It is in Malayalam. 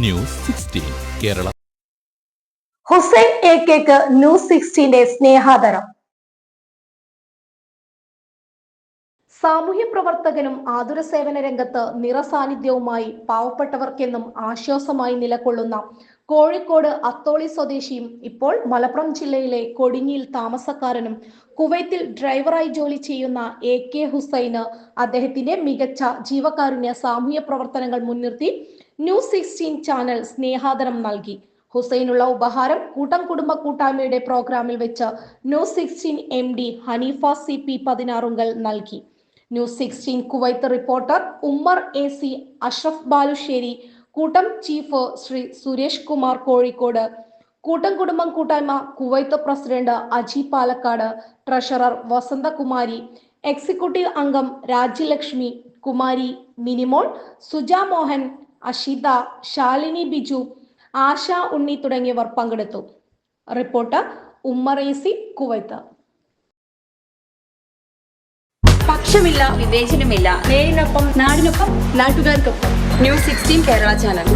ന്യൂസ് 16 കേരള. ഹുസൈൻ എകെക്ക് ന്യൂസ് 16 സ്നേഹാദരം. സാമൂഹ്യ പ്രവർത്തകനും ആതുര സേവന രംഗത്ത് നിറസാന്നിധ്യവുമായി പാവപ്പെട്ടവർക്കെന്നും ആശ്വാസമായി നിലകൊള്ളുന്ന കോഴിക്കോട് അത്തോളി സ്വദേശിയും ഇപ്പോൾ മലപ്പുറം ജില്ലയിലെ കൊടിഞ്ഞിയിൽ താമസക്കാരനും കുവൈത്തിൽ ഡ്രൈവറായി ജോലി ചെയ്യുന്ന AK ഹുസൈന് അദ്ദേഹത്തിന്റെ മികച്ച ജീവകാരുണ്യ സാമൂഹ്യ പ്രവർത്തനങ്ങൾ മുൻനിർത്തി ന്യൂസ് 16 ചാനൽ സ്നേഹാദരം നൽകി. ഹുസൈനുള്ള ഉപഹാരം കൂട്ടം കുടുംബ കൂട്ടായ്മയുടെ പ്രോഗ്രാമിൽ വെച്ച് ന്യൂസ് 16 MD ഹനീഫ CP 16 നൽകി. News 16 Kuwait reporter Ummer AC, Ashraf Balussery, കൂട്ടം ചീഫ് ശ്രീ സുരേഷ് കുമാർ കോഴിക്കോട്, കൂട്ടം കുടുംബം കൂട്ടായ്മ Kuwait president Aji Palakkad, treasurer Vasanthakumari, executive അംഗം രാജ്യലക്ഷ്മി, കുമാരി മിനിമോൾ, സുജ മോഹൻ, അഷിത, ശാലിനി ബിജു, ആശ ഉണ്ണി തുടങ്ങിയവർ പങ്കെടുത്തു. Reporter Ummer AC, Kuwait. പക്ഷമില്ല, വിവേചനമില്ല. നേരിനൊപ്പം, നാടിനൊപ്പം, നാട്ടുകാർക്കൊപ്പം. News 16 Kerala channel.